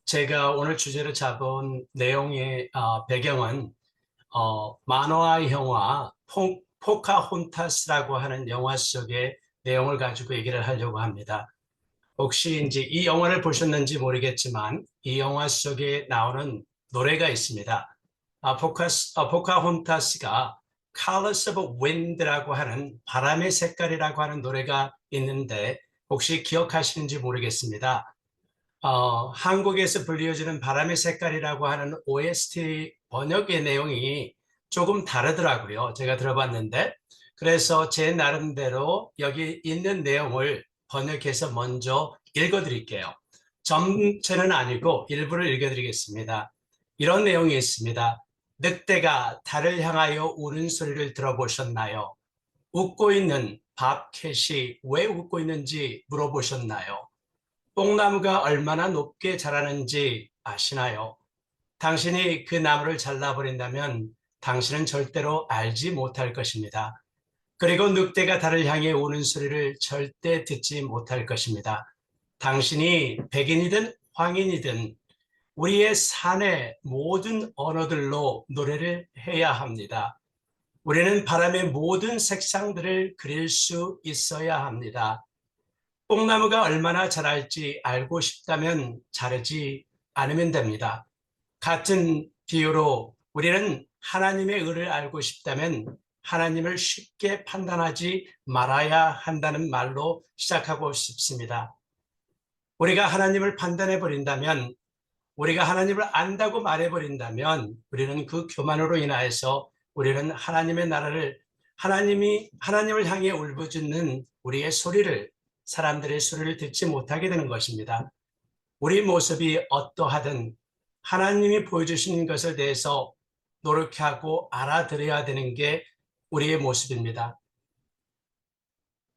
제가 오늘 주제로 잡은 내용의 배경은 만화의 영화 포카혼타스라고 하는 영화 속의 내용을 가지고 얘기를 하려고 합니다. 혹시 이제 이 영화를 보셨는지 모르겠지만 이 영화 속에 나오는 노래가 있습니다. 포카혼타스가 Colors of Wind라고 하는 바람의 색깔이라고 하는 노래가 있는데 혹시 기억하시는지 모르겠습니다. 한국에서 불리워지는 바람의 색깔이라고 하는 OST 번역의 내용이 조금 다르더라고요. 제가 들어봤는데. 그래서 제 나름대로 여기 있는 내용을 번역해서 먼저 읽어드릴게요. 전체는 아니고 일부를 읽어드리겠습니다. 이런 내용이 있습니다. 늑대가 달을 향하여 우는 소리를 들어보셨나요? 웃고 있는 밥캣이 왜 웃고 있는지 물어보셨나요? 뽕나무가 얼마나 높게 자라는지 아시나요? 당신이 그 나무를 잘라버린다면 당신은 절대로 알지 못할 것입니다. 그리고 늑대가 달을 향해 우는 소리를 절대 듣지 못할 것입니다. 당신이 백인이든 황인이든 우리의 산의 모든 언어들로 노래를 해야 합니다. 우리는 바람의 모든 색상들을 그릴 수 있어야 합니다. 뽕나무가 얼마나 자랄지 알고 싶다면 자르지 않으면 됩니다. 같은 비유로 우리는 하나님의 의를 알고 싶다면 하나님을 쉽게 판단하지 말아야 한다는 말로 시작하고 싶습니다. 우리가 하나님을 판단해 버린다면, 우리가 하나님을 안다고 말해 버린다면 우리는 그 교만으로 인하여서 우리는 하나님의 나라를, 하나님을 향해 울부짖는 우리의 소리를, 사람들의 소리를 듣지 못하게 되는 것입니다. 우리 모습이 어떠하든 하나님이 보여주시는 것에 대해서 노력하고 알아들어야 되는 게 우리의 모습입니다.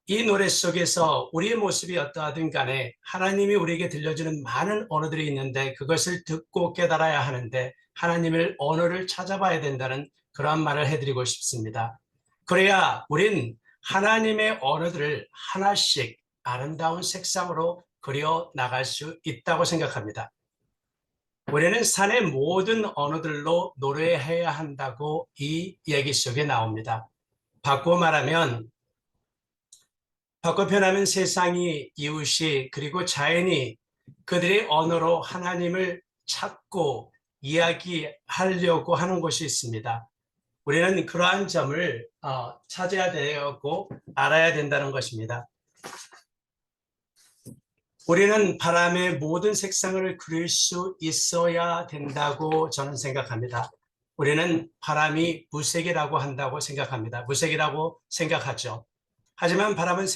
이 노래 속에서 우리의 모습이 어떠하든 간에 하나님이 우리에게 들려주는 많은 언어들이 있는데 그것을 듣고 깨달아야 하는데 하나님의 언어를 찾아봐야 된다는 그러한 말을 해드리고 싶습니다. 그래야 우린 하나님의 언어들을 하나씩 아름다운 색상으로 그려 나갈 수 있다고 생각합니다. 우리는 산의 모든 언어들로 노래해야 한다고 이 얘기 속에 나옵니다. 바꿔 표현하면 세상이, 이웃이, 그리고 자연이 그들의 언어로 하나님을 찾고 이야기하려고 하는 것이 있습니다. 우리는 그러한 점을 찾아야 되고 알아야 된다는 것입니다. 우리는 바람의 모든 색상을 그릴 수 있어야 된다고 저는 생각합니다. 우리는 바람이 무색이라고 한다고 생각합니다. 무색이라고 생각하죠. 하지만 바람은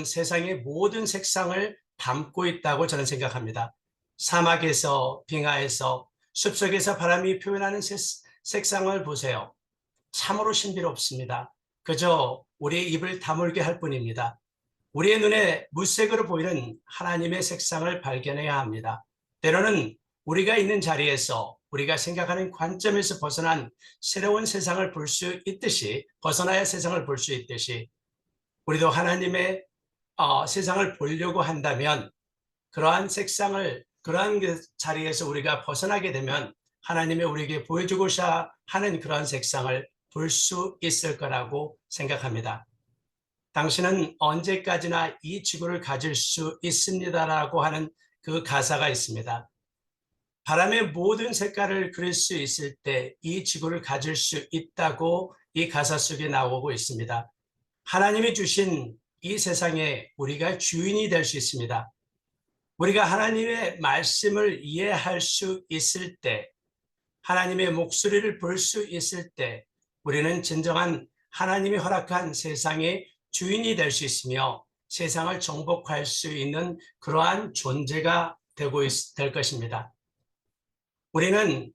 세상의 모든 색상을 담고 있다고 저는 생각합니다. 사막에서, 빙하에서, 숲속에서 바람이 표현하는 색상을 보세요. 참으로 신비롭습니다. 그저 우리의 입을 다물게 할 뿐입니다. 우리의 눈에 무색으로 보이는 하나님의 색상을 발견해야 합니다. 때로는 우리가 있는 자리에서 우리가 생각하는 관점에서 벗어난 새로운 세상을 볼 수 있듯이, 벗어나야 세상을 볼 수 있듯이 우리도 하나님의 세상을 보려고 한다면 그러한 그 자리에서 우리가 벗어나게 되면 하나님이 우리에게 보여주고자 하는 그러한 색상을 볼 수 있을 거라고 생각합니다. 당신은 언제까지나 이 지구를 가질 수 있습니다라고 하는 그 가사가 있습니다. 바람의 모든 색깔을 그릴 수 있을 때 이 지구를 가질 수 있다고 이 가사 속에 나오고 있습니다. 하나님이 주신 이 세상에 우리가 주인이 될 수 있습니다. 우리가 하나님의 말씀을 이해할 수 있을 때, 하나님의 목소리를 볼 수 있을 때 우리는 진정한 하나님이 허락한 세상의 주인이 될 수 있으며 세상을 정복할 수 있는 그러한 존재가 될 것입니다. 우리는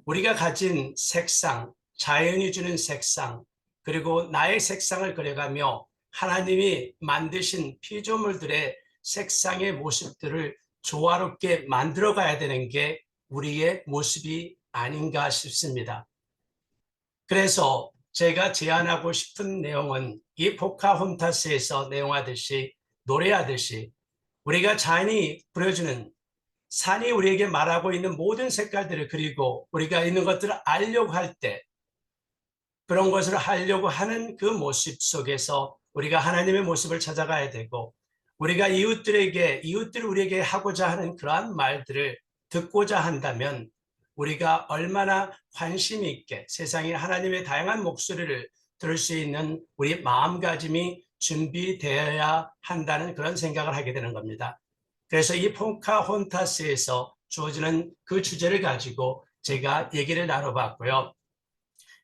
우리가 가진 색상, 자연이 주는 색상, 그리고 나의 색상을 그려가며 하나님이 만드신 피조물들의 색상의 모습들을 조화롭게 만들어가야 되는 게 우리의 모습이 아닌가 싶습니다. 그래서 제가 제안하고 싶은 내용은 이 포카혼타스에서 내용하듯이, 노래하듯이 우리가 자연이 부려주는 산이 우리에게 말하고 있는 모든 색깔들을 그리고 우리가 있는 것들을 알려고 할 때 그런 것을 하려고 하는 그 모습 속에서 우리가 하나님의 모습을 찾아가야 되고 우리가 이웃들이 우리에게 하고자 하는 그러한 말들을 듣고자 한다면 우리가 얼마나 관심 있게 세상에 하나님의 다양한 목소리를 들을 수 있는 우리 마음가짐이 준비되어야 한다는 그런 생각을 하게 되는 겁니다. 그래서 이 포카혼타스에서 주어지는 그 주제를 가지고 제가 얘기를 나눠봤고요.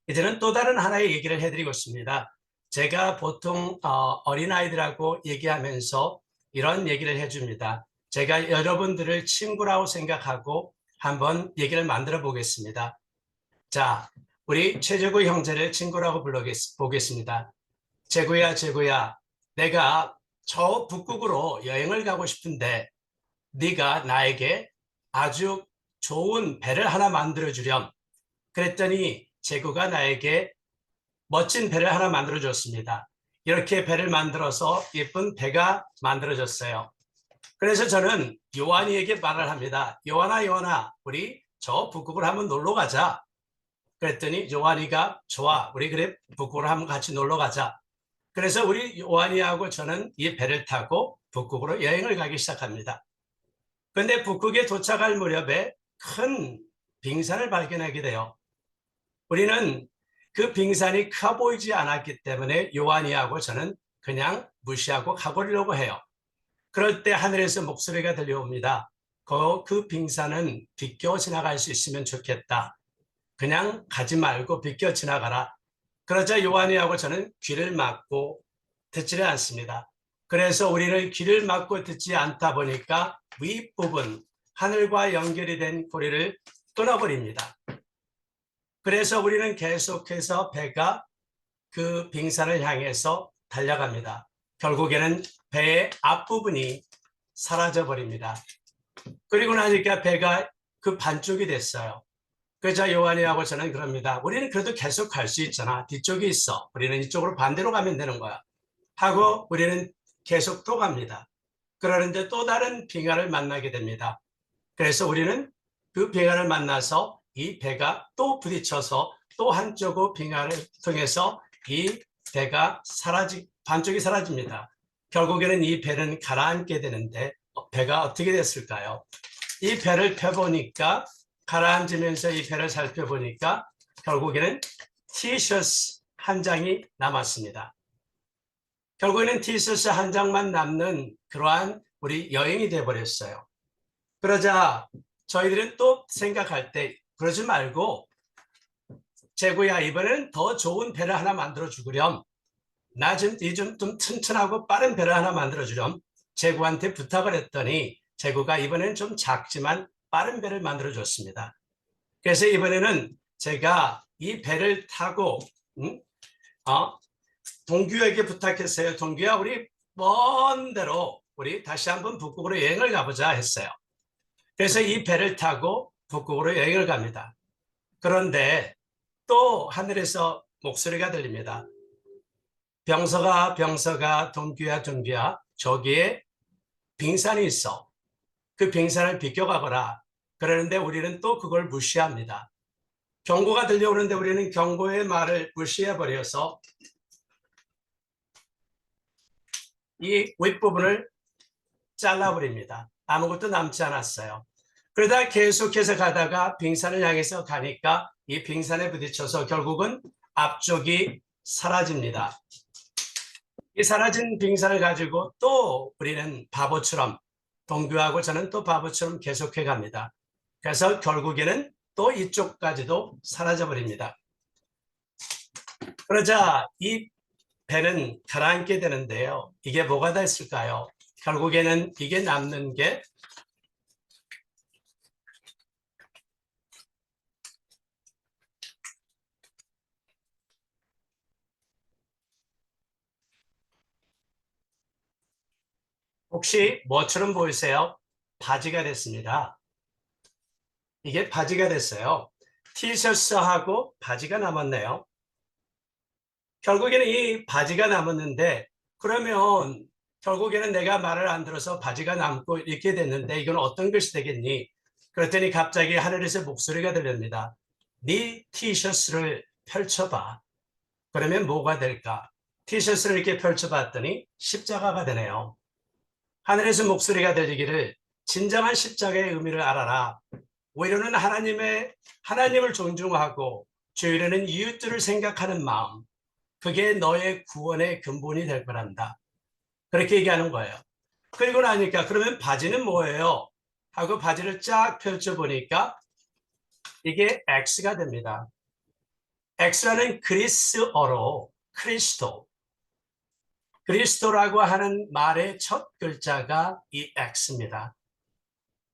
이제는 또 다른 하나의 얘기를 해드리고 싶습니다. 제가 보통 어린아이들하고 얘기하면서 이런 얘기를 해줍니다. 제가 여러분들을 친구라고 생각하고 한번 얘기를 만들어 보겠습니다. 자, 우리 최재구 형제를 친구라고 불러보겠습니다. 재구야, 재구야, 내가 저 북극으로 여행을 가고 싶은데 네가 나에게 아주 좋은 배를 하나 만들어 주렴. 그랬더니 재구가 나에게 멋진 배를 하나 만들어 줬습니다. 이렇게 배를 만들어서 예쁜 배가 만들어졌어요. 그래서 저는 요한이에게 말을 합니다. 요한아, 요한아, 우리 저 북극을 한번 놀러 가자. 그랬더니 요한이가 좋아, 우리 그래 북극을 한번 같이 놀러 가자. 그래서 우리 요한이하고 저는 이 배를 타고 북극으로 여행을 가기 시작합니다. 그런데 북극에 도착할 무렵에 큰 빙산을 발견하게 돼요. 우리는 그 빙산이 커 보이지 않았기 때문에 요한이하고 저는 그냥 무시하고 가버리려고 해요. 그럴 때 하늘에서 목소리가 들려옵니다. 그 빙산은 비껴 지나갈 수 있으면 좋겠다. 그냥 가지 말고 비껴 지나가라. 그러자 요한이하고 저는 귀를 막고 듣지를 않습니다. 그래서 우리는 귀를 막고 듣지 않다 보니까 윗부분, 하늘과 연결이 된 고리를 끊어버립니다. 그래서 우리는 계속해서 배가 그 빙산을 향해서 달려갑니다. 결국에는 배의 앞부분이 사라져 버립니다. 그리고 나니까 배가 그 반쪽이 됐어요. 그래서 요한이하고 저는 그럽니다. 우리는 그래도 계속 갈 수 있잖아. 뒤쪽이 있어. 우리는 이쪽으로 반대로 가면 되는 거야. 하고 우리는 계속 또 갑니다. 그러는데 또 다른 빙하를 만나게 됩니다. 그래서 우리는 그 빙하를 만나서 이 배가 또 부딪혀서 또 한쪽의 빙하를 통해서 이 배가 반쪽이 사라집니다. 결국에는 이 배는 가라앉게 되는데 배가 어떻게 됐을까요? 이 배를 펴보니까 가라앉으면서 이 배를 살펴보니까 결국에는 티셔츠 한 장이 남았습니다. 결국에는 티셔츠 한 장만 남는 그러한 우리 여행이 돼버렸어요. 그러자 저희들은 또 생각할 때 그러지 말고 재구야 이번에는 더 좋은 배를 하나 만들어 주구렴. 나 좀 튼튼하고 빠른 배를 하나 만들어 주렴. 재구한테 부탁을 했더니 재구가 이번에는 좀 작지만 빠른 배를 만들어 줬습니다. 그래서 이번에는 제가 이 배를 타고 동규에게 부탁했어요. 동규야 우리 먼 데로 우리 다시 한번 북극으로 여행을 가보자 했어요. 그래서 이 배를 타고 북극으로 여행을 갑니다. 그런데 또 하늘에서 목소리가 들립니다. 병서가 병서가 동규야 동규야 저기에 빙산이 있어. 그 빙산을 비껴가거라. 그러는데 우리는 또 그걸 무시합니다. 경고가 들려오는데 우리는 경고의 말을 무시해버려서 이 윗부분을 잘라버립니다. 아무것도 남지 않았어요. 그러다 계속해서 가다가 빙산을 향해서 가니까 이 빙산에 부딪혀서 결국은 앞쪽이 사라집니다. 이 사라진 빙산을 가지고 또 우리는 바보처럼 동규하고 저는 또 바보처럼 계속해 갑니다. 그래서 결국에는 또 이쪽까지도 사라져 버립니다. 그러자 이 배는 가라앉게 되는데요. 이게 뭐가 됐을까요? 결국에는 이게 남는 게 혹시 뭐처럼 보이세요? 바지가 됐습니다. 이게 바지가 됐어요. 티셔츠하고 바지가 남았네요. 결국에는 이 바지가 남았는데 그러면 결국에는 내가 말을 안 들어서 바지가 남고 이렇게 됐는데 이건 어떤 글씨 되겠니? 그랬더니 갑자기 하늘에서 목소리가 들립니다. 네 티셔츠를 펼쳐봐. 그러면 뭐가 될까? 티셔츠를 이렇게 펼쳐봤더니 십자가가 되네요. 하늘에서 목소리가 들리기를 진정한 십자가의 의미를 알아라. 오히려는 하나님을 존중하고 주위로는 이웃들을 생각하는 마음, 그게 너의 구원의 근본이 될 거란다. 그렇게 얘기하는 거예요. 그리고 나니까 그러면 바지는 뭐예요? 하고 바지를 쫙 펼쳐보니까 이게 X가 됩니다. X라는 그리스어로 크리스토, 그리스도라고 하는 말의 첫 글자가 이 X입니다.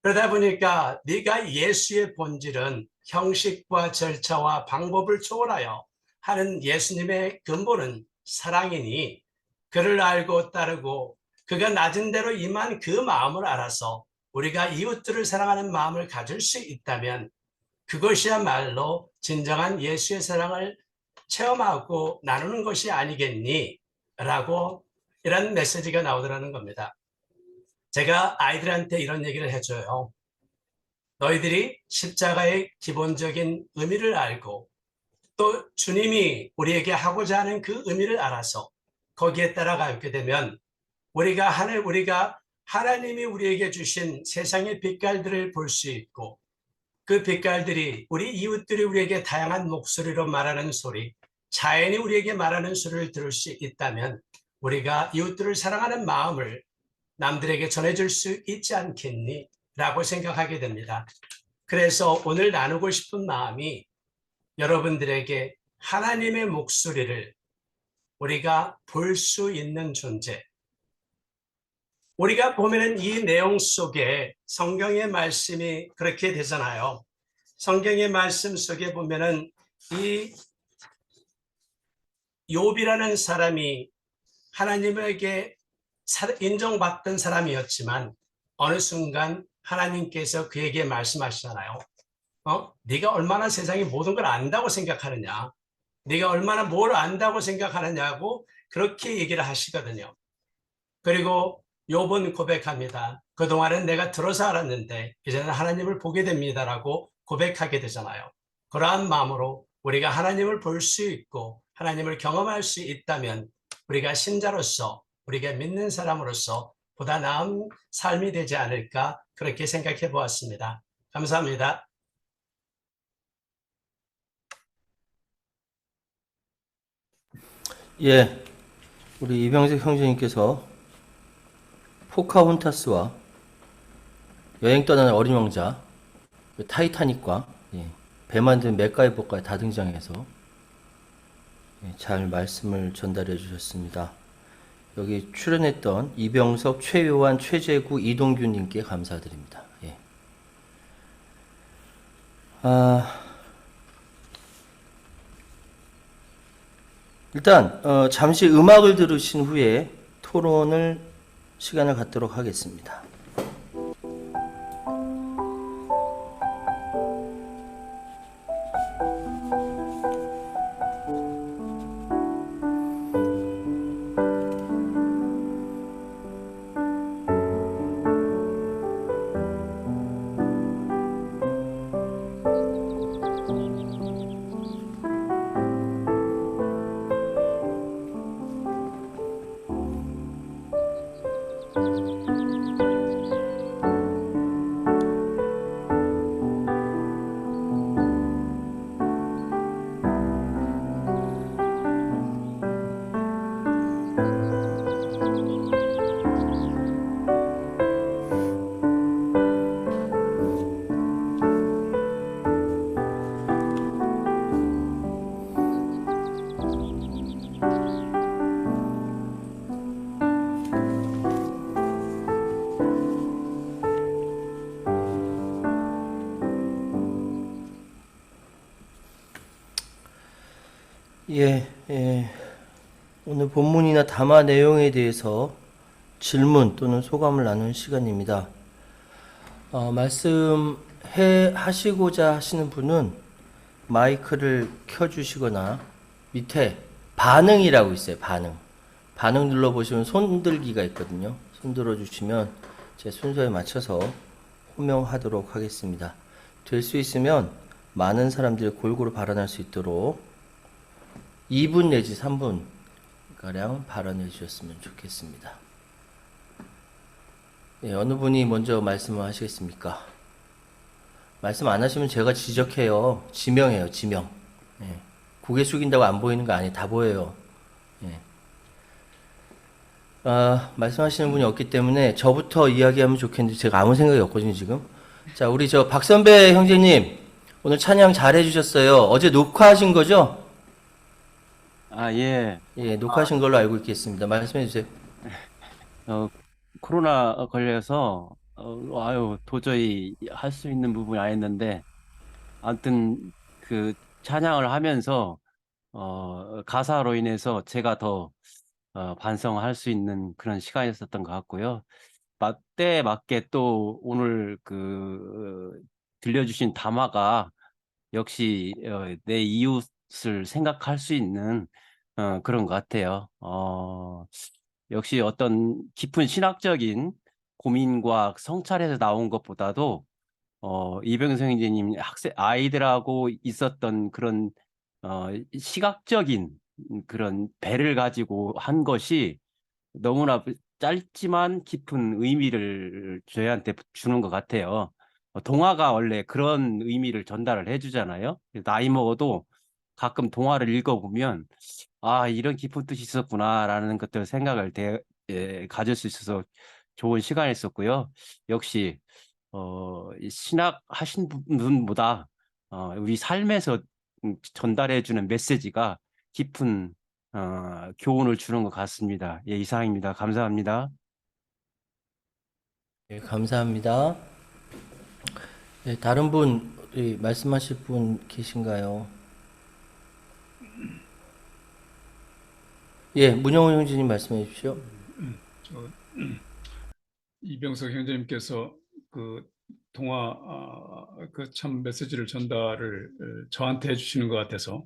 그러다 보니까 네가 예수의 본질은 형식과 절차와 방법을 초월하여 하는 예수님의 근본은 사랑이니 그를 알고 따르고 그가 낮은 대로 임한 그 마음을 알아서 우리가 이웃들을 사랑하는 마음을 가질 수 있다면 그것이야말로 진정한 예수의 사랑을 체험하고 나누는 것이 아니겠니? 라고 이런 메시지가 나오더라는 겁니다. 제가 아이들한테 이런 얘기를 해줘요. 너희들이 십자가의 기본적인 의미를 알고 또 주님이 우리에게 하고자 하는 그 의미를 알아서 거기에 따라가게 되면 우리가 하나님이 우리에게 주신 세상의 빛깔들을 볼 수 있고 그 빛깔들이 우리 이웃들이 우리에게 다양한 목소리로 말하는 소리, 자연이 우리에게 말하는 소리를 들을 수 있다면 우리가 이웃들을 사랑하는 마음을 남들에게 전해줄 수 있지 않겠니? 라고 생각하게 됩니다. 그래서 오늘 나누고 싶은 마음이 여러분들에게 하나님의 목소리를 우리가 볼 수 있는 존재. 우리가 보면은 이 내용 속에 성경의 말씀이 그렇게 되잖아요. 성경의 말씀 속에 보면은 이 욥이라는 사람이 하나님에게 인정받던 사람이었지만 어느 순간 하나님께서 그에게 말씀하시잖아요. 네가 얼마나 세상의 모든 걸 안다고 생각하느냐. 네가 얼마나 뭘 안다고 생각하느냐고 그렇게 얘기를 하시거든요. 그리고 욥은 고백합니다. 그동안은 내가 들어서 알았는데 이제는 하나님을 보게 됩니다라고 고백하게 되잖아요. 그러한 마음으로 우리가 하나님을 볼 수 있고 하나님을 경험할 수 있다면 우리가 신자로서 우리가 믿는 사람으로서 보다 나은 삶이 되지 않을까 그렇게 생각해 보았습니다. 감사합니다. 예, 우리 이병석 형제님께서 포카혼타스와 여행 떠나는 어린 왕자, 타이타닉과 배 만든 맥가이버까지 다 등장해서 잘 말씀을 전달해 주셨습니다. 여기 출연했던 이병석, 최요한, 최재구, 이동규님께 감사드립니다. 예. 일단 잠시 음악을 들으신 후에 토론을 시간을 갖도록 하겠습니다. 오늘 본문이나 담화 내용에 대해서 질문 또는 소감을 나누는 시간입니다. 말씀하시고자 하시는 분은 마이크를 켜주시거나 밑에 반응이라고 있어요. 반응 눌러보시면 손들기가 있거든요. 손들어 주시면 제 순서에 맞춰서 호명하도록 하겠습니다. 될 수 있으면 많은 사람들이 골고루 발언할 수 있도록 2분 내지 3분 가량 발언해 주셨으면 좋겠습니다. 예, 어느 분이 먼저 말씀을 하시겠습니까? 말씀 안 하시면 제가 지적해요. 지명해요, 지명. 예. 고개 숙인다고 안 보이는 거 아니에요. 다 보여요. 예. 말씀하시는 분이 없기 때문에 저부터 이야기하면 좋겠는데 제가 아무 생각이 없거든요, 지금. 자, 우리 저 박선배 형제님, 오늘 찬양 잘 해주셨어요. 어제 녹화하신 거죠? 아, 예. 예, 녹화하신 걸로 알고 있겠습니다. 말씀해 주세요. 어, 코로나 걸려서, 도저히 할 수 있는 부분이 아니었는데, 아무튼, 찬양을 하면서, 가사로 인해서 제가 더, 반성할 수 있는 그런 시간이었었던 것 같고요. 때에 맞게 또 오늘 들려주신 담화가 역시, 내 이웃을 생각할 수 있는, 그런 것 같아요. 역시 어떤 깊은 신학적인 고민과 성찰에서 나온 것보다도 이병성 형제님 아이들하고 있었던 그런 시각적인 그런 배를 가지고 한 것이 너무나 짧지만 깊은 의미를 저희한테 주는 것 같아요. 동화가 원래 그런 의미를 전달을 해주잖아요. 나이 먹어도 가끔 동화를 읽어보면 이런 깊은 뜻이 있었구나라는 것들 생각을 가질 수 있어서 좋은 시간이었었고요. 역시 이 신학 하신 분보다 우리 삶에서 전달해주는 메시지가 깊은 교훈을 주는 것 같습니다. 예, 이상입니다. 감사합니다. 예, 감사합니다. 예, 다른 분, 말씀하실 분 계신가요? 예, 문영훈 형제님 말씀해 주십시오. 저 이병석 형제님께서 그 동화 그 참 메시지를 전달을 저한테 해주시는 것 같아서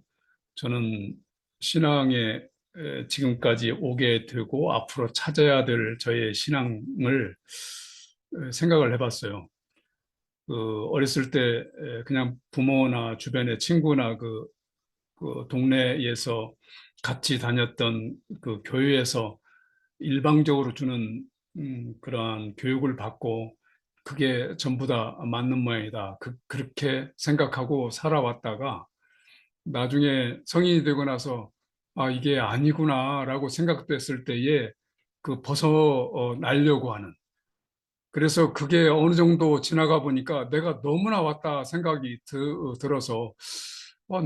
저는 신앙에 지금까지 오게 되고 앞으로 찾아야 될 저의 신앙을 생각을 해봤어요. 어렸을 때 그냥 부모나 주변의 친구나 그 동네에서 같이 다녔던 그 교회에서 일방적으로 주는 그러한 교육을 받고 그게 전부 다 맞는 모양이다. 그렇게 생각하고 살아왔다가 나중에 성인이 되고 나서 이게 아니구나라고 생각됐을 때에 벗어나려고 하는. 그래서 그게 어느 정도 지나가 보니까 내가 너무나 왔다 생각이 들어서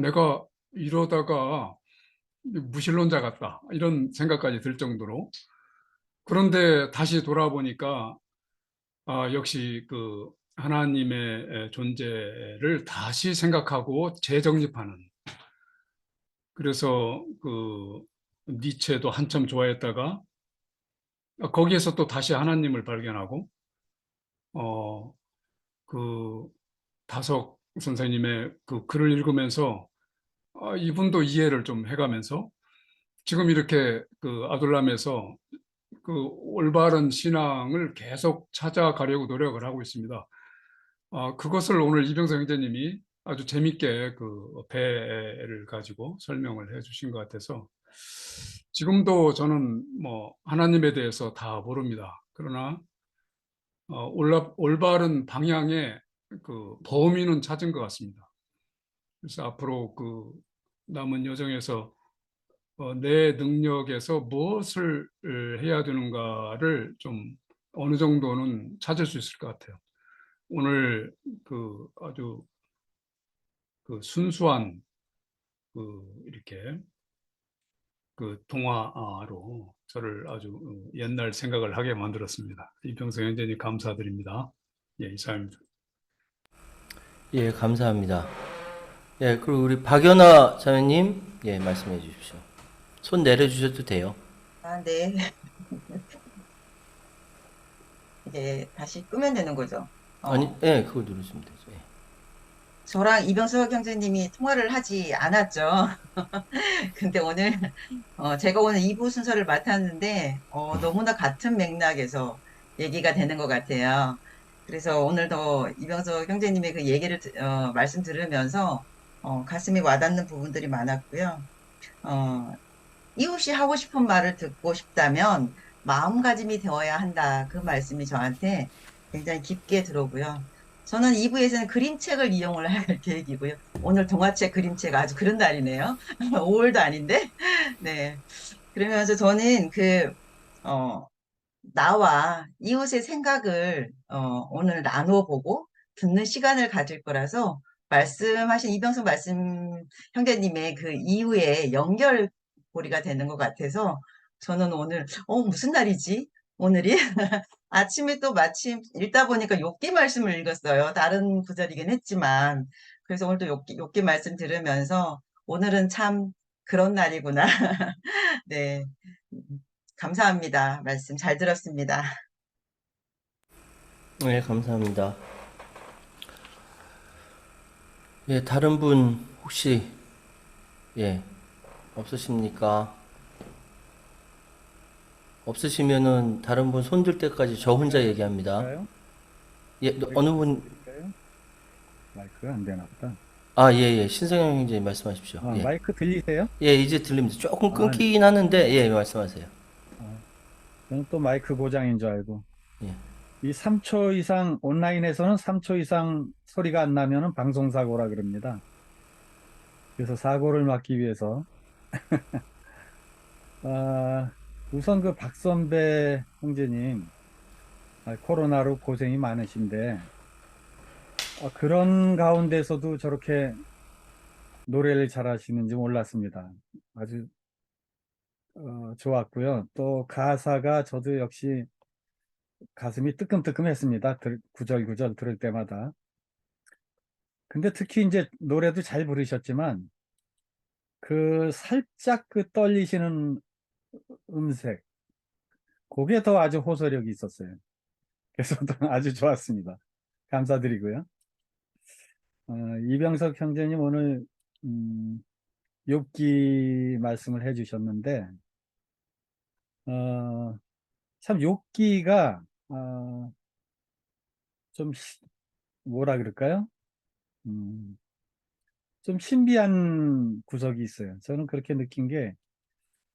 내가 이러다가 무신론자 같다. 이런 생각까지 들 정도로. 그런데 다시 돌아보니까 역시 하나님의 존재를 다시 생각하고 재정립하는. 그래서 니체도 한참 좋아했다가 거기에서 또 다시 하나님을 발견하고 어, 그 다석 선생님의 그 글을 읽으면서 이분도 이해를 좀 해가면서 지금 이렇게 아둘람에서 올바른 신앙을 계속 찾아가려고 노력을 하고 있습니다. 그것을 오늘 이병석 형제님이 아주 재밌게 배를 가지고 설명을 해주신 것 같아서 지금도 저는 뭐 하나님에 대해서 다 모릅니다. 그러나 올바른 방향의 범위는 찾은 것 같습니다. 그래서 앞으로 남은 여정에서 내 능력에서 무엇을 해야 되는가를 좀 어느 정도는 찾을 수 있을 것 같아요. 오늘 아주 순수한 이렇게 동화로 저를 아주 옛날 생각을 하게 만들었습니다. 이병석 형제님 감사드립니다. 예, 이상입니다. 예, 감사합니다. 예, 그리고 우리 박연아 자매님, 예, 말씀해 주십시오. 손 내려주셔도 돼요. 네. 이제 다시 끄면 되는 거죠? 아니, 예, 그걸 누르시면 되죠. 예. 저랑 이병석 형제님이 통화를 하지 않았죠. 근데 오늘 제가 오늘 2부 순서를 맡았는데 너무나 같은 맥락에서 얘기가 되는 것 같아요. 그래서 오늘도 이병석 형제님의 그 얘기를 말씀 들으면서 가슴이 와닿는 부분들이 많았고요. 어, 이웃이 하고 싶은 말을 듣고 싶다면 마음가짐이 되어야 한다. 그 말씀이 저한테 굉장히 깊게 들어오고요. 저는 2부에서는 그림책을 이용을 할 계획이고요. 오늘 동화책 그림책 아주 그런 날이네요. 5월도 아닌데. 네. 그러면서 저는 어, 나와 이웃의 생각을 오늘 나누어 보고 듣는 시간을 가질 거라서 말씀하신 이병숙 말씀 형제님의 그 이후에 연결고리가 되는 것 같아서 저는 오늘 무슨 날이지? 오늘이 아침에 또 마침 읽다 보니까 욥기 말씀을 읽었어요. 다른 구절이긴 했지만 그래서 오늘도 욥기 말씀 들으면서 오늘은 참 그런 날이구나. 네. 감사합니다. 말씀 잘 들었습니다. 네, 감사합니다. 예, 다른 분 혹시 예, 없으십니까? 없으시면은 다른 분 손들 때까지 저 혼자 얘기합니다. 드릴까요? 예, 어느 분? 드릴까요? 마이크가 안 되나 보다. 아, 예, 예. 신성영 형제 말씀하십시오. 예. 마이크 들리세요? 예, 이제 들립니다. 조금 아, 끊기긴 하는데, 예, 말씀하세요. 저는 또 마이크 고장인 줄 알고. 예. 이 3초 이상, 온라인에서는 3초 이상 소리가 안 나면은 방송사고라 그럽니다. 그래서 사고를 막기 위해서, 우선 그 박선배 형제님, 코로나로 고생이 많으신데, 그런 가운데서도 저렇게 노래를 잘하시는지 몰랐습니다. 아주 좋았고요. 또 가사가 저도 역시 가슴이 뜨끔뜨끔했습니다. 구절구절 들을 때마다. 근데 특히 이제 노래도 잘 부르셨지만 그 살짝 그 떨리시는 음색, 그게 더 아주 호소력이 있었어요. 그래서 또 아주 좋았습니다. 감사드리고요. 이병석 형제님 오늘 욥기 말씀을 해주셨는데 참 욥기가 좀 뭐라 그럴까요? 좀 신비한 구석이 있어요. 저는 그렇게 느낀 게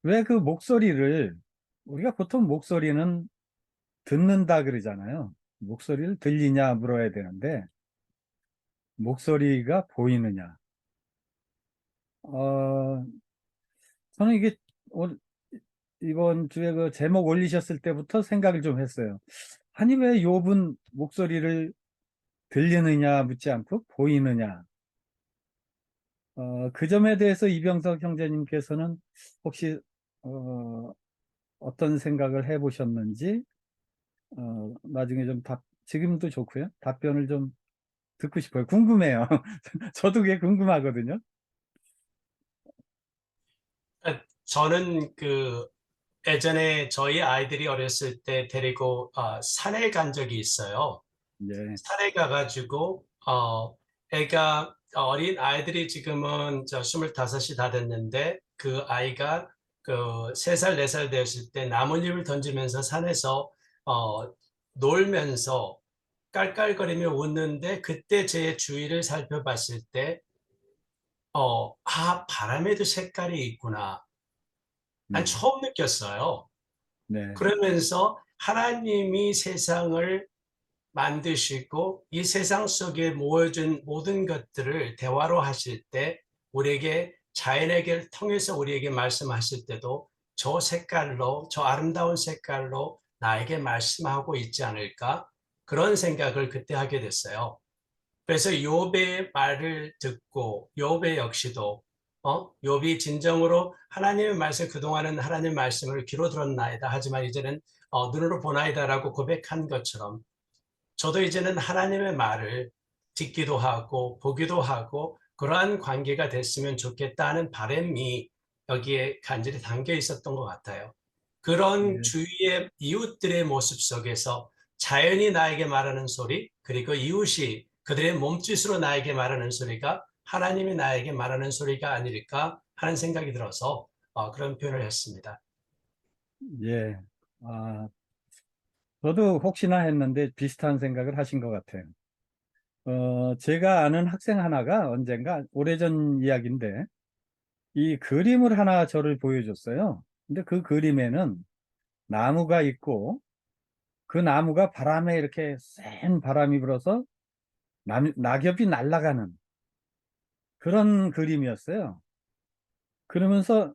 왜 그 목소리를 우리가 보통 목소리는 듣는다 그러잖아요. 목소리를 들리냐 물어야 되는데 목소리가 보이느냐. 저는 이게 이번 주에 그 제목 올리셨을 때부터 생각을 좀 했어요. 아니 왜 욥은 목소리를 들리느냐 묻지 않고 보이느냐. 그 점에 대해서 이병석 형제님께서는 혹시 어떤 생각을 해보셨는지 나중에 좀 지금도 좋고요. 답변을 좀 듣고 싶어요. 궁금해요. 저도 그게 궁금하거든요. 저는 예전에 저희 아이들이 어렸을 때 데리고 산에 간 적이 있어요. 예, 산에 가가지고 애가 어린 아이들이 지금은 25이 다 됐는데 그 아이가 3살, 4살 되었을 때 나뭇잎을 던지면서 산에서 놀면서 깔깔거리며 웃는데 그때 제 주위를 살펴봤을 때 바람에도 색깔이 있구나. 난 네, 처음 느꼈어요. 네, 그러면서 하나님이 세상을 만드시고 이 세상 속에 모여진 모든 것들을 대화로 하실 때 우리에게 자연에게 통해서 우리에게 말씀하실 때도 저 색깔로 저 아름다운 색깔로 나에게 말씀하고 있지 않을까 그런 생각을 그때 하게 됐어요. 그래서 욥의 말을 듣고 욥의 역시도 욥이 진정으로 하나님의 말씀 그동안은 하나님의 말씀을 귀로 들었나이다 하지만 이제는 눈으로 보나이다라고 고백한 것처럼 저도 이제는 하나님의 말을 듣기도 하고 보기도 하고 그러한 관계가 됐으면 좋겠다는 바람이 여기에 간절히 담겨 있었던 것 같아요. 그런 네, 주위의 이웃들의 모습 속에서 자연이 나에게 말하는 소리 그리고 이웃이 그들의 몸짓으로 나에게 말하는 소리가 하나님이 나에게 말하는 소리가 아닐까 하는 생각이 들어서 그런 표현을 했습니다. 예. 저도 혹시나 했는데 비슷한 생각을 하신 것 같아요. 제가 아는 학생 하나가 언젠가 오래전 이야기인데 이 그림을 하나 저를 보여줬어요. 근데 그 그림에는 나무가 있고 그 나무가 바람에 이렇게 센 바람이 불어서 낙엽이 날아가는 그런 그림이었어요. 그러면서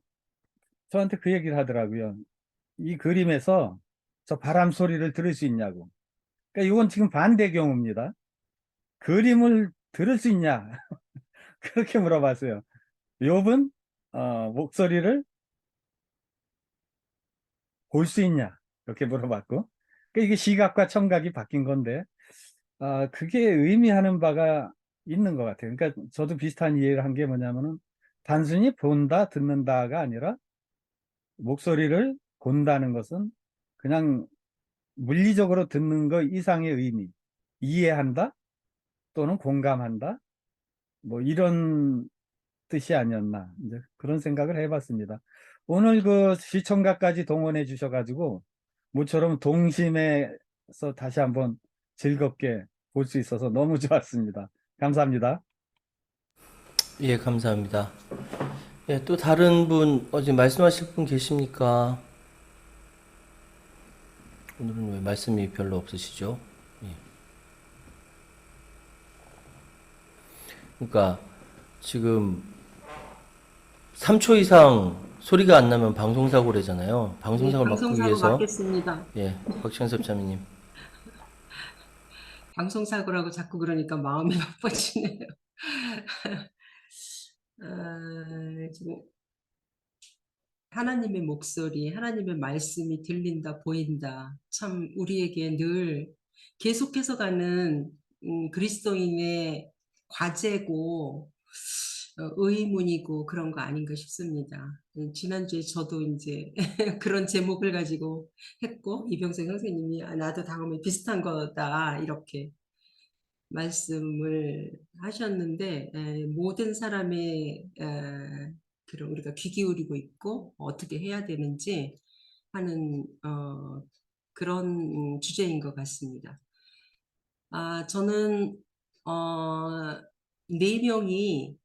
저한테 그 얘기를 하더라고요. 이 그림에서 저 바람 소리를 들을 수 있냐고. 그러니까 이건 지금 반대 경우입니다. 그림을 들을 수 있냐? 그렇게 물어봤어요. 욥은 목소리를 볼 수 있냐? 이렇게 물어봤고. 그러니까 이게 시각과 청각이 바뀐 건데, 그게 의미하는 바가 있는 것 같아요. 그러니까 저도 비슷한 이해를 한 게 뭐냐면은 단순히 본다, 듣는다가 아니라 목소리를 본다는 것은 그냥 물리적으로 듣는 것 이상의 의미, 이해한다 또는 공감한다, 뭐 이런 뜻이 아니었나 이제 그런 생각을 해봤습니다. 오늘 그 시청각까지 동원해 주셔가지고 모처럼 동심에서 다시 한번 즐겁게 볼 수 있어서 너무 좋았습니다. 감사합니다. 예, 감사합니다. 예, 또 다른 분 어제 말씀하실 분 계십니까? 오늘은 왜 말씀이 별로 없으시죠? 예. 그러니까 지금 3초 이상 소리가 안 나면 방송사고래잖아요. 방송사고를 막기 방송사고 위해서 맞겠습니다. 예, 박찬섭 자매님. 방송사고라고 자꾸 그러니까 마음이 바빠지네요. 지금 하나님의 목소리, 하나님의 말씀이 들린다, 보인다. 참 우리에게 늘 계속해서 가는 그리스도인의 과제고 의문이고 그런 거 아닌가 싶습니다. 지난주에 저도 이제 그런 제목을 가지고 했고 이병석 선생님이 나도 다음에 비슷한 거다 이렇게 말씀을 하셨는데 모든 사람의 그런 우리가 귀 기울이고 있고 어떻게 해야 되는지 하는 그런 주제인 것 같습니다. 저는 네 명이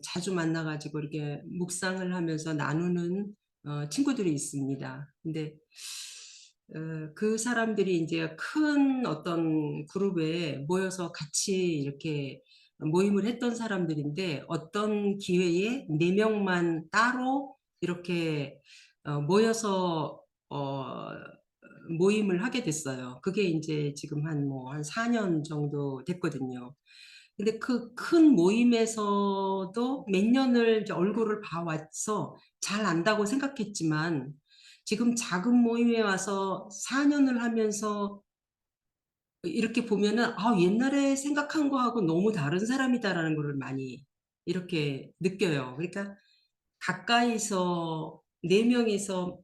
자주 만나가지고 이렇게 묵상을 하면서 나누는 친구들이 있습니다. 근데 그 사람들이 이제 큰 어떤 그룹에 모여서 같이 이렇게 모임을 했던 사람들인데 어떤 기회에 네 명만 따로 이렇게 모여서 모임을 하게 됐어요. 그게 이제 지금 한 4년 정도 됐거든요. 근데 그 큰 모임에서도 몇 년을 이제 얼굴을 봐왔어 잘 안다고 생각했지만 지금 작은 모임에 와서 4년을 하면서 이렇게 보면은 옛날에 생각한 거하고 너무 다른 사람이다라는 거를 많이 이렇게 느껴요. 그러니까 가까이서 네 명이서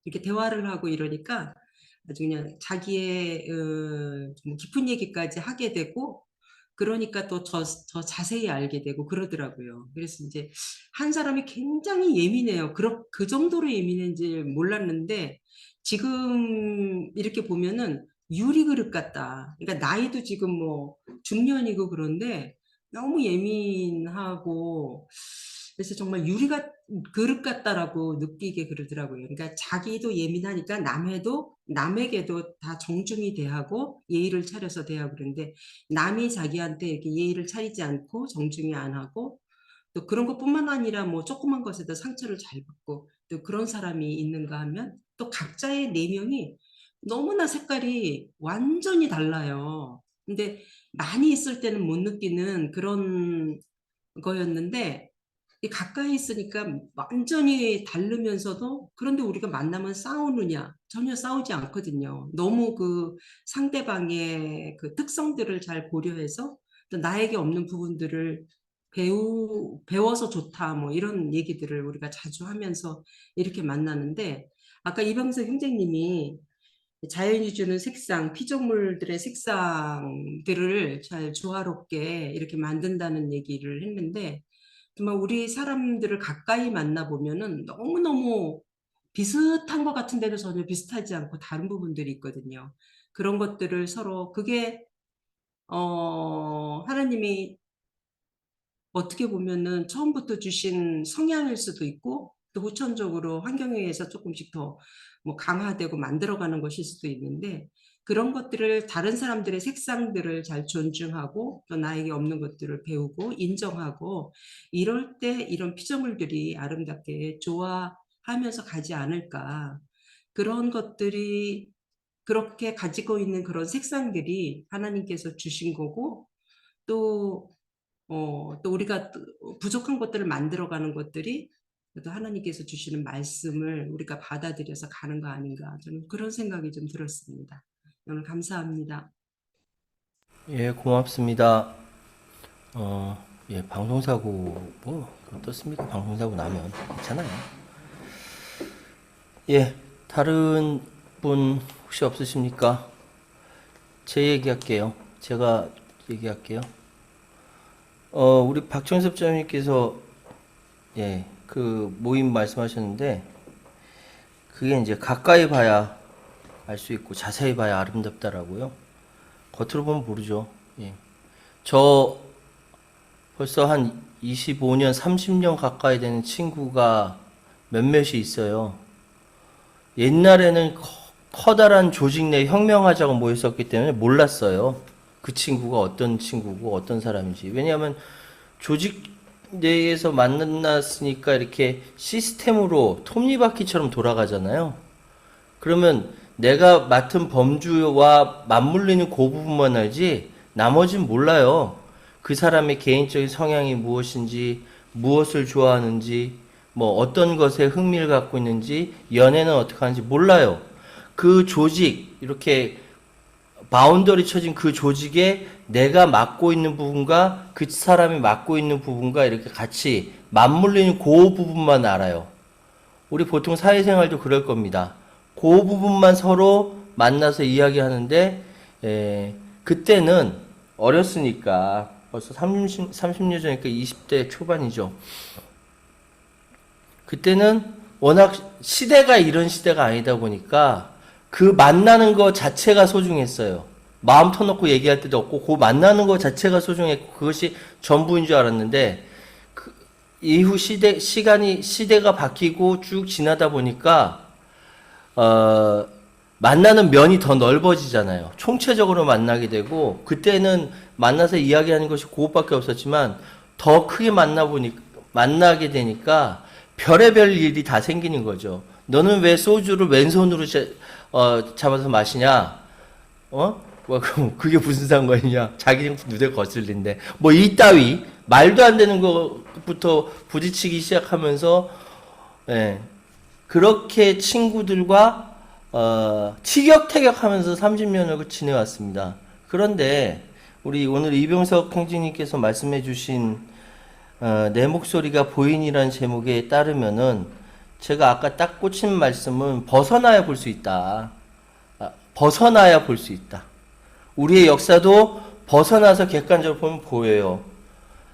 이렇게 대화를 하고 이러니까 아주 그냥 자기의 좀 깊은 얘기까지 하게 되고 그러니까 또 더 자세히 알게 되고 그러더라고요. 그래서 이제 한 사람이 굉장히 예민해요. 그 정도로 예민한지 몰랐는데 지금 이렇게 보면은 유리 그릇 같다. 그러니까 나이도 지금 중년이고 그런데 너무 예민하고 그래서 정말 그릇 같다라고 느끼게 그러더라고요. 그러니까 자기도 예민하니까 남에게도 다 정중히 대하고 예의를 차려서 대하고 그러는데 남이 자기한테 이렇게 예의를 차리지 않고 정중히 안 하고 또 그런 것뿐만 아니라 조그만 것에도 상처를 잘 받고 또 그런 사람이 있는가 하면 또 각자의 네 명이 너무나 색깔이 완전히 달라요. 근데 많이 있을 때는 못 느끼는 그런 거였는데 가까이 있으니까 완전히 다르면서도 그런데 우리가 만나면 싸우느냐? 전혀 싸우지 않거든요. 너무 그 상대방의 그 특성들을 잘 고려해서 또 나에게 없는 부분들을 배워서 좋다 이런 얘기들을 우리가 자주 하면서 이렇게 만나는데 아까 이병석 형제님이 자연이 주는 색상, 피조물들의 색상들을 잘 조화롭게 이렇게 만든다는 얘기를 했는데, 정말 우리 사람들을 가까이 만나보면은 너무너무 비슷한 것 같은데도 전혀 비슷하지 않고 다른 부분들이 있거든요. 그런 것들을 서로, 그게, 하나님이 어떻게 보면은 처음부터 주신 성향일 수도 있고, 또 후천적으로 환경에 의해서 조금씩 더 뭐 강화되고 만들어가는 것일 수도 있는데, 그런 것들을, 다른 사람들의 색상들을 잘 존중하고 또 나에게 없는 것들을 배우고 인정하고, 이럴 때 이런 피조물들이 아름답게 조화하면서 가지 않을까. 그런 것들이, 그렇게 가지고 있는 그런 색상들이 하나님께서 주신 거고, 또 또 우리가 또 부족한 것들을 만들어가는 것들이 또 하나님께서 주시는 말씀을 우리가 받아들여서 가는 거 아닌가, 저는 그런 생각이 좀 들었습니다. 오늘 감사합니다. 예, 고맙습니다. 예, 방송사고 뭐 어떻습니까? 방송사고 나면 괜찮아요. 예, 다른 분 혹시 없으십니까? 제 얘기할게요. 제가 얘기할게요. 우리 박정섭 장님께서 예, 그 모임 말씀하셨는데, 그게 이제 가까이 봐야 알 수 있고 자세히 봐야 아름답다라고요. 겉으로 보면 모르죠. 예. 저 벌써 한 25년, 30년 가까이 되는 친구가 몇몇이 있어요. 옛날에는 커다란 조직 내 혁명하자고 모였었기 때문에 몰랐어요. 그 친구가 어떤 친구고 어떤 사람인지. 왜냐하면 조직 내에서 만났으니까 이렇게 시스템으로 톱니바퀴처럼 돌아가잖아요. 그러면 내가 맡은 범주와 맞물리는 그 부분만 알지 나머지는 몰라요. 그 사람의 개인적인 성향이 무엇인지, 무엇을 좋아하는지, 뭐 어떤 것에 흥미를 갖고 있는지, 연애는 어떻게 하는지 몰라요. 그 조직, 이렇게 바운더리 쳐진 그 조직에 내가 맡고 있는 부분과 그 사람이 맡고 있는 부분과 이렇게 같이 맞물리는 그 부분만 알아요. 우리 보통 사회생활도 그럴 겁니다. 그 부분만 서로 만나서 이야기하는데, 그때는 어렸으니까 벌써 30년 전이니까 20대 초반이죠. 그때는 워낙 시대가 이런 시대가 아니다 보니까 그 만나는 거 자체가 소중했어요. 마음 터놓고 얘기할 때도 없고 그 만나는 거 자체가 소중했고 그것이 전부인 줄 알았는데, 그 이후 시대가 바뀌고 쭉 지나다 보니까 만나는 면이 더 넓어지잖아요. 총체적으로 만나게 되고, 그때는 만나서 이야기하는 것이 그것밖에 없었지만 더 크게 만나게 되니까 별의별 일이 다 생기는 거죠. 너는 왜 소주를 왼손으로 잡아서 마시냐? 그럼 그게 무슨 상관이냐? 자기 눈에 거슬린데. 뭐 이따위 말도 안 되는 것부터 부딪히기 시작하면서, 예, 그렇게 친구들과 티격태격하면서 30년을 지내왔습니다. 그런데 우리 오늘 이병석 형제님께서 말씀해주신 내 목소리가 보인이라는 제목에 따르면은, 제가 아까 딱 꽂힌 말씀은 벗어나야 볼 수 있다. 벗어나야 볼 수 있다. 우리의 역사도 벗어나서 객관적으로 보면 보여요.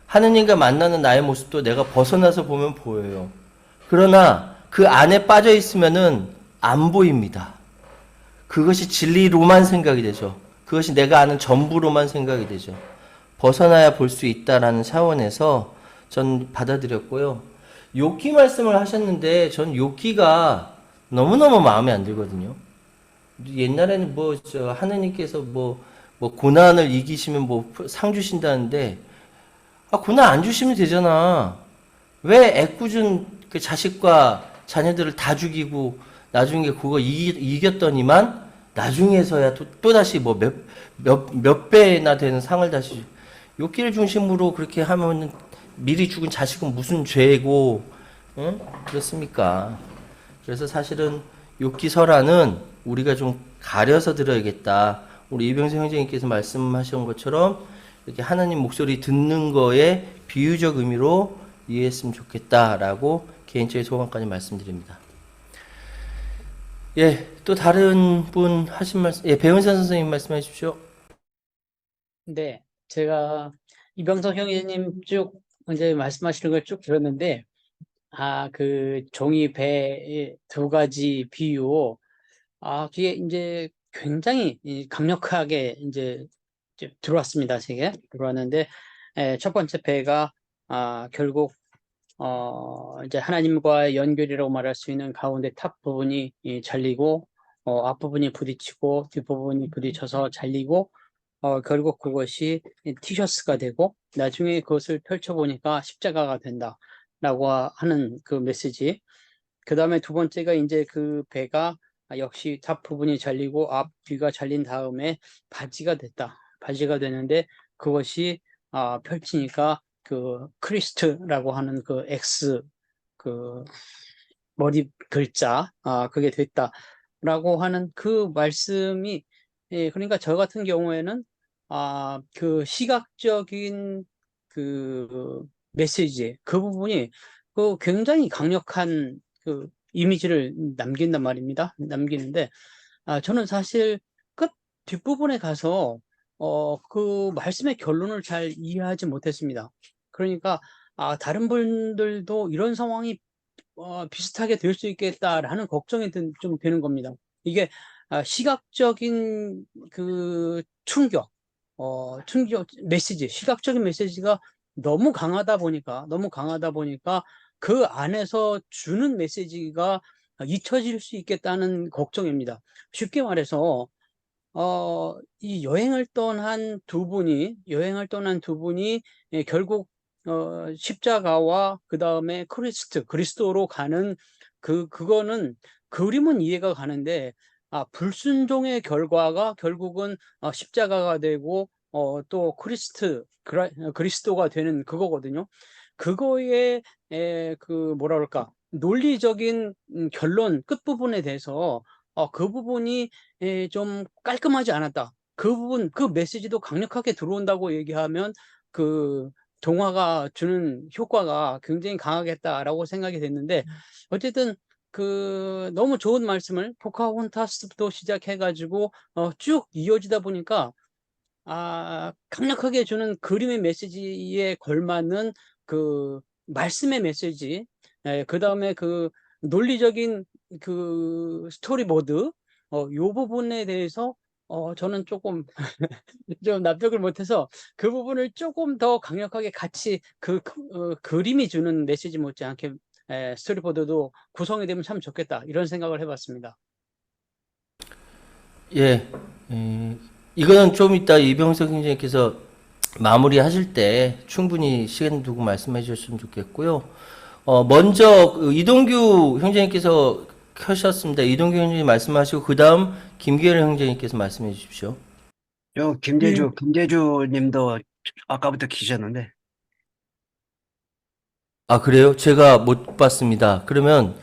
하느님과 만나는 나의 모습도 내가 벗어나서 보면 보여요. 그러나 그 안에 빠져 있으면은 안 보입니다. 그것이 진리로만 생각이 되죠. 그것이 내가 아는 전부로만 생각이 되죠. 벗어나야 볼 수 있다라는 차원에서 전 받아들였고요. 욥기 말씀을 하셨는데 전 욥기가 너무너무 마음에 안 들거든요. 옛날에는 하느님께서 고난을 이기시면 상 주신다는데, 고난 안 주시면 되잖아. 왜 애꿎은 그 자식과 자녀들을 다 죽이고 나중에 그거 이겼더니만 나중에서야 또다시 몇 배나 되는 상을 다시, 욥기를 중심으로 그렇게 하면 미리 죽은 자식은 무슨 죄고, 응? 그렇습니까? 그래서 사실은 욥기 설화는 우리가 좀 가려서 들어야겠다. 우리 이병석 형제님께서 말씀하신 것처럼 이렇게 하나님 목소리 듣는 거에 비유적 의미로 이해했으면 좋겠다라고 개인적인 소감까지 말씀드립니다. 예, 또 다른 분 하신 말씀, 예, 배은선 선생님 말씀해 주십시오. 네, 제가 이병석 형제님 쭉 이제 말씀하시는 걸 쭉 들었는데, 그 종이 배의 두 가지 비유, 그게 이제 굉장히 강력하게 이제 들어왔습니다. 제게 들어왔는데, 첫 번째 배가 결국 이제 하나님과의 연결이라고 말할 수 있는 가운데 탑 부분이 잘리고, 앞부분이 부딪히고 뒷부분이 부딪혀서 잘리고, 결국 그것이 티셔츠가 되고 나중에 그것을 펼쳐보니까 십자가가 된다라고 하는 그 메시지. 그 다음에 두 번째가 이제 그 배가 역시 탑 부분이 잘리고 앞 뒤가 잘린 다음에 바지가 됐다. 바지가 되는데 그것이 펼치니까 그 크리스트라고 하는 그 X 그 머리 글자 그게 됐다라고 하는 그 말씀이 그러니까 저 같은 경우에는 그 시각적인 그 메시지 그 부분이 그 굉장히 강력한 그 이미지를 남긴단 말입니다. 남기는데 저는 사실 끝 뒷부분에 가서 그 말씀의 결론을 잘 이해하지 못했습니다. 그러니까 다른 분들도 이런 상황이 비슷하게 될 수 있겠다라는 걱정이 좀 되는 겁니다. 이게 시각적인 그 충격 메시지, 시각적인 메시지가 너무 강하다 보니까 그 안에서 주는 메시지가 잊혀질 수 있겠다는 걱정입니다. 쉽게 말해서 이 여행을 떠난 두 분이 결국 십자가와 그 다음에 그리스도로 가는 그거는 그림은 이해가 가는데 불순종의 결과가 결국은 십자가가 되고 또 그리스도가 되는 그거거든요. 그거에 그 뭐라 그럴까 논리적인 결론 끝부분에 대해서 그 부분이 좀 깔끔하지 않았다. 그 부분, 그 메시지도 강력하게 들어온다고 얘기하면 그 동화가 주는 효과가 굉장히 강하겠다라고 생각이 됐는데 어쨌든 그 너무 좋은 말씀을 포카혼타스부터 시작해가지고 쭉 이어지다 보니까 강력하게 주는 그림의 메시지에 걸맞는 그 말씀의 메시지, 그 다음에 그 논리적인 그 스토리보드, 요 부분에 대해서 저는 조금 좀 납득을 못해서 그 부분을 조금 더 강력하게 같이 그림이 주는 메시지 못지않게 스토리보드도 구성이 되면 참 좋겠다 이런 생각을 해봤습니다. 예, 이거는 좀 이따 이병석 형제님께서 마무리하실 때 충분히 시간 두고 말씀해 주셨으면 좋겠고요. 먼저 이동규 형제님께서 켜셨습니다. 이동규 형제님 말씀하시고 그 다음 김기열 형제님께서 말씀해 주십시오. 김재주 님도 아까부터 계셨는데. 그래요? 제가 못 봤습니다. 그러면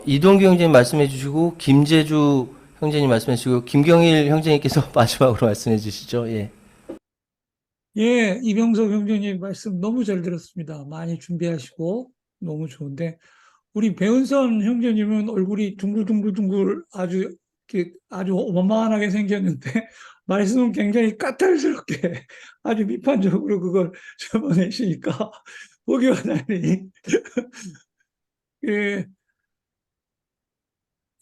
이동규 형제님 말씀해 주시고 김재주 형제님 말씀해 주시고 김경일 형제님께서 마지막으로 말씀해 주시죠. 예. 예, 이병석 형제님 말씀 너무 잘 들었습니다. 많이 준비하시고 너무 좋은데 우리 배은선 형제님은 얼굴이 둥글둥글둥글 아주 어마어마하게 생겼는데 말씀은 굉장히 까탈스럽게 아주 비판적으로 그걸 접어내시니까 보기와 달리 예,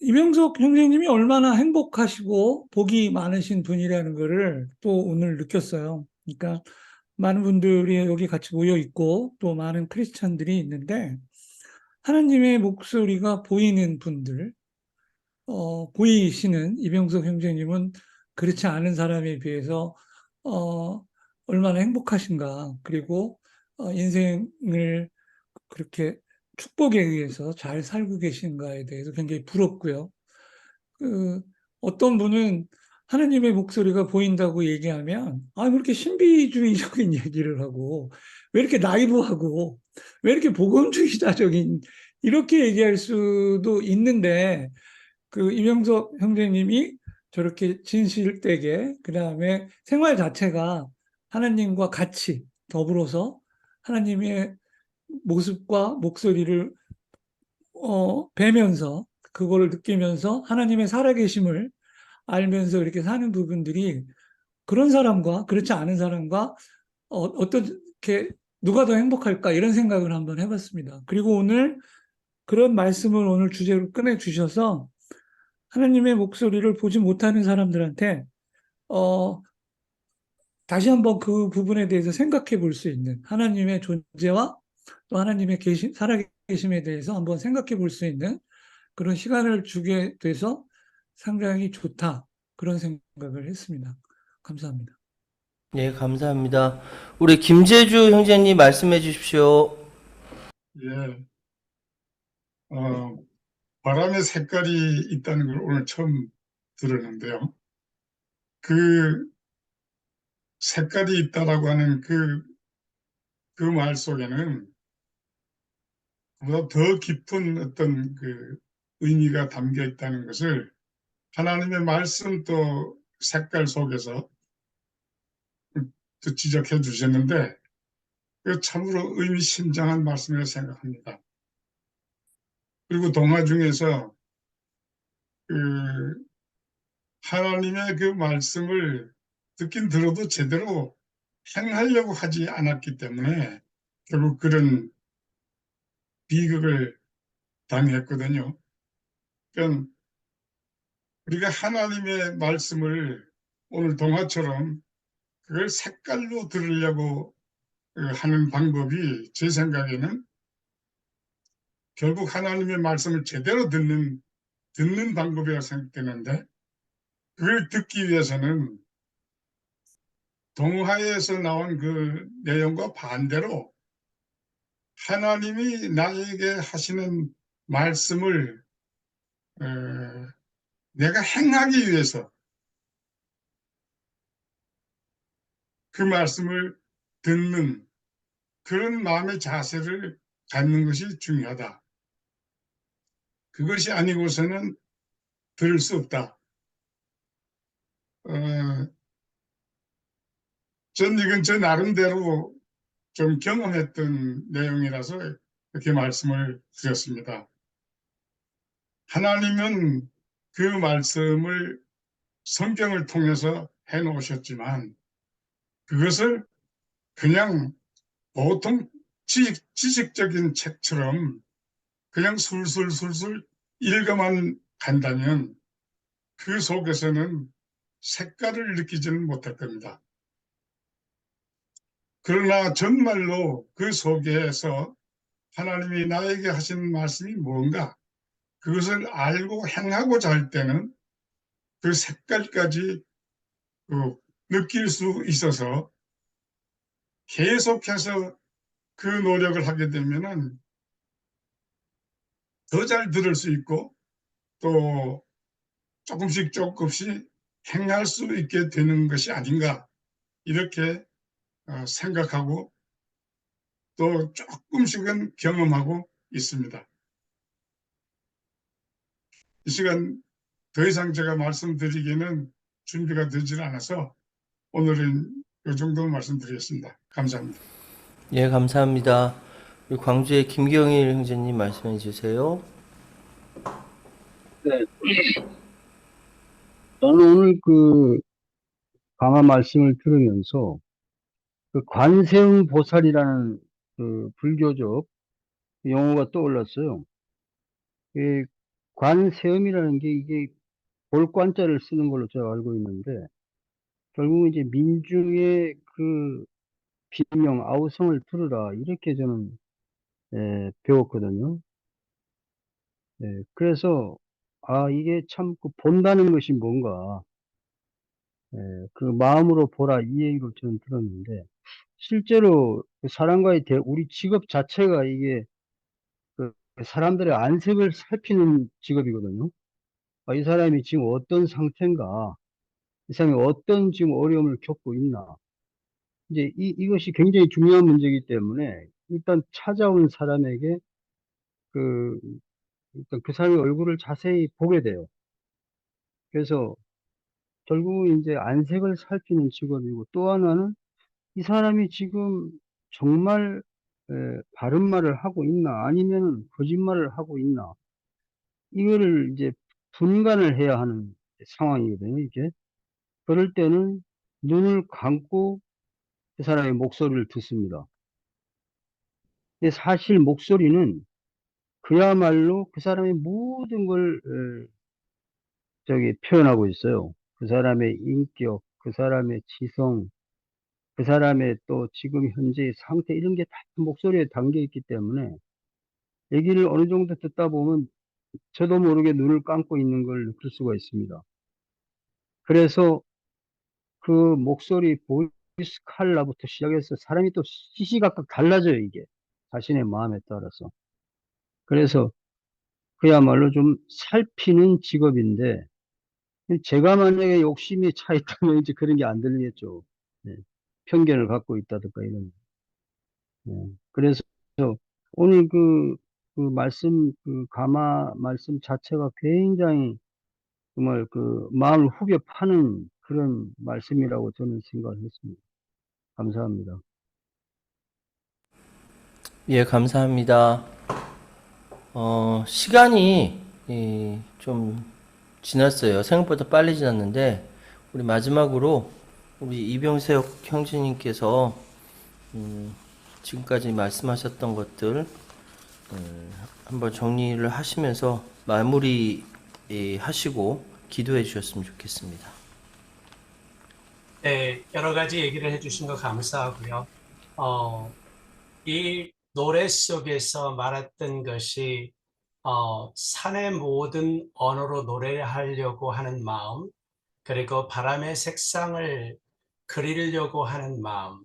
이병석 형제님이 얼마나 행복하시고 복이 많으신 분이라는 것을 또 오늘 느꼈어요. 그러니까 많은 분들이 여기 같이 모여 있고 또 많은 크리스찬들이 있는데 하나님의 목소리가 보이는 분들, 보이시는 이병석 형제님은 그렇지 않은 사람에 비해서 얼마나 행복하신가. 그리고 인생을 그렇게 축복에 의해서 잘 살고 계신가에 대해서 굉장히 부럽고요. 어떤 분은 하나님의 목소리가 보인다고 얘기하면 왜 이렇게 신비주의적인 얘기를 하고 왜 이렇게 나이브하고 왜 이렇게 복음주의자적인 이렇게 얘기할 수도 있는데 그 이명석 형제님이 저렇게 진실되게 그 다음에 생활 자체가 하나님과 같이 더불어서 하나님의 모습과 목소리를 뵈면서 그거를 느끼면서 하나님의 살아계심을 알면서 이렇게 사는 부분들이 그런 사람과 그렇지 않은 사람과 어떻게 누가 더 행복할까 이런 생각을 한번 해봤습니다. 그리고 오늘 그런 말씀을 오늘 주제로 꺼내 주셔서 하나님의 목소리를 보지 못하는 사람들한테 다시 한번 그 부분에 대해서 생각해 볼 수 있는 하나님의 존재와 또 하나님의 살아계심에 대해서 한번 생각해 볼 수 있는 그런 시간을 주게 돼서 상당히 좋다. 그런 생각을 했습니다. 감사합니다. 예, 감사합니다. 우리 김재주 형제님 말씀해 주십시오. 예, 바람의 색깔이 있다는 걸 오늘 처음 들었는데요. 그 색깔이 있다라고 하는 그 말 속에는 보다 더 깊은 어떤 그 의미가 담겨 있다는 것을 하나님의 말씀 또 색깔 속에서 또 지적해 주셨는데, 그 참으로 의미심장한 말씀이라고 생각합니다. 그리고 동화 중에서 그 하나님의 그 말씀을 듣긴 들어도 제대로 행하려고 하지 않았기 때문에 결국 그런 비극을 당했거든요. 그러니까 우리가 하나님의 말씀을 오늘 동화처럼 그걸 색깔로 들으려고 하는 방법이 제 생각에는 결국 하나님의 말씀을 제대로 듣는 방법이라고 생각되는데, 그걸 듣기 위해서는 동화에서 나온 그 내용과 반대로 하나님이 나에게 하시는 말씀을 내가 행하기 위해서 그 말씀을 듣는 그런 마음의 자세를 갖는 것이 중요하다. 그것이 아니고서는 들을 수 없다. 전 이건 저 나름대로 좀 경험했던 내용이라서 이렇게 말씀을 드렸습니다. 하나님은 그 말씀을 성경을 통해서 해놓으셨지만 그것을 그냥 보통 지식적인 책처럼 그냥 술술술술 읽어만 간다면 그 속에서는 색깔을 느끼지는 못할 겁니다. 그러나 정말로 그 속에서 하나님이 나에게 하신 말씀이 뭔가 그것을 알고 행하고자 할 때는 그 색깔까지 느낄 수 있어서 계속해서 그 노력을 하게 되면은 더 잘 들을 수 있고 또 조금씩 행할 수 있게 되는 것이 아닌가 이렇게 생각하고 또 조금씩은 경험하고 있습니다. 이 시간 더 이상 제가 말씀드리기는 준비가 되질 않아서 오늘은 이 정도 말씀드리겠습니다. 감사합니다. 예, 감사합니다. 우리 광주의 김경일 형제님 말씀해 주세요. 네. 저는 오늘 그 강화 말씀을 들으면서 그 관세음 보살이라는 그 불교적 용어가 떠올랐어요. 이 관세음이라는 게 이게 볼관자를 쓰는 걸로 제가 알고 있는데 결국은 이제 민중의 그 비명 아우성을 들으라 이렇게 저는 배웠거든요. 그래서 이게 참 그 본다는 것이 뭔가 그 마음으로 보라 이 얘기를 저는 들었는데 실제로 그 사람과의 우리 직업 자체가 이게 그 사람들의 안색을 살피는 직업이거든요. 이 사람이 지금 어떤 상태인가, 이 사람이 어떤 지금 어려움을 겪고 있나. 이제 이것이 굉장히 중요한 문제이기 때문에 일단 찾아온 사람에게 일단 그 사람의 얼굴을 자세히 보게 돼요. 그래서 결국은 이제 안색을 살피는 직업이고 또 하나는 이 사람이 지금 정말 바른 말을 하고 있나 아니면 거짓말을 하고 있나 이거를 이제 분간을 해야 하는 상황이거든요, 이게. 그럴 때는 눈을 감고 그 사람의 목소리를 듣습니다. 근데 사실 목소리는 그야말로 그 사람의 모든 걸 표현하고 있어요. 그 사람의 인격, 그 사람의 지성, 그 사람의 또 지금 현재의 상태, 이런 게 다 목소리에 담겨 있기 때문에 얘기를 어느 정도 듣다 보면 저도 모르게 눈을 감고 있는 걸 느낄 수가 있습니다. 그래서 그 목소리, 보이스 칼라부터 시작해서 사람이 또 시시각각 달라져요, 이게. 자신의 마음에 따라서. 그래서 그야말로 좀 살피는 직업인데, 제가 만약에 욕심이 차 있다면 이제 그런 게 안 들리겠죠. 네. 편견을 갖고 있다든가 이런. 네. 그래서 오늘 그 말씀, 가마 말씀 자체가 굉장히 정말 마음을 후벼 파는 그런 말씀이라고 저는 생각을 했습니다. 감사합니다. 예, 감사합니다. 시간이 좀 지났어요. 생각보다 빨리 지났는데, 우리 마지막으로 우리 이병석 형제님께서 지금까지 말씀하셨던 것들 한번 정리를 하시면서 마무리 하시고 기도해 주셨으면 좋겠습니다. 네, 여러 가지 얘기를 해주신 거 감사하고요. 이 노래 속에서 말했던 것이 산의 모든 언어로 노래하려고 하는 마음, 그리고 바람의 색상을 그리려고 하는 마음,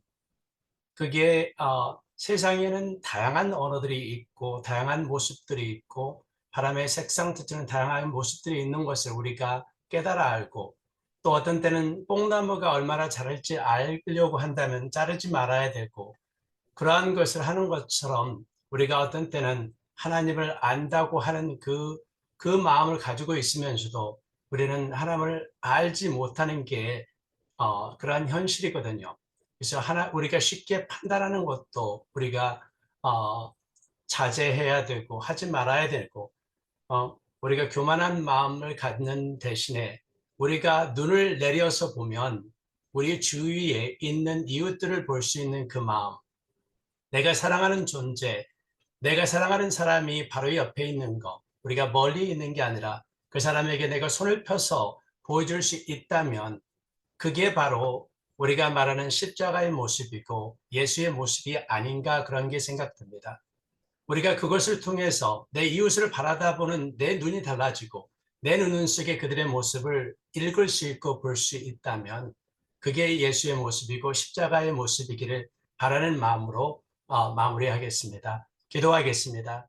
그게 세상에는 다양한 언어들이 있고 다양한 모습들이 있고 바람의 색상 뜻하는 다양한 모습들이 있는 것을 우리가 깨달아 알고, 또 어떤 때는 뽕나무가 얼마나 자랄지 알려고 한다면 자르지 말아야 되고, 그러한 것을 하는 것처럼 우리가 어떤 때는 하나님을 안다고 하는 그 마음을 가지고 있으면서도 우리는 하나님을 알지 못하는 게 그러한 현실이거든요. 그래서 우리가 쉽게 판단하는 것도 우리가 자제해야 되고 하지 말아야 되고, 우리가 교만한 마음을 갖는 대신에 우리가 눈을 내려서 보면 우리 주위에 있는 이웃들을 볼 수 있는 그 마음, 내가 사랑하는 존재, 내가 사랑하는 사람이 바로 옆에 있는 거, 우리가 멀리 있는 게 아니라 그 사람에게 내가 손을 펴서 보여줄 수 있다면 그게 바로 우리가 말하는 십자가의 모습이고 예수의 모습이 아닌가, 그런 게 생각됩니다. 우리가 그것을 통해서 내 이웃을 바라다보는 내 눈이 달라지고 내 눈 속에 그들의 모습을 읽을 수 있고 볼 수 있다면 그게 예수의 모습이고 십자가의 모습이기를 바라는 마음으로 마무리하겠습니다. 기도하겠습니다.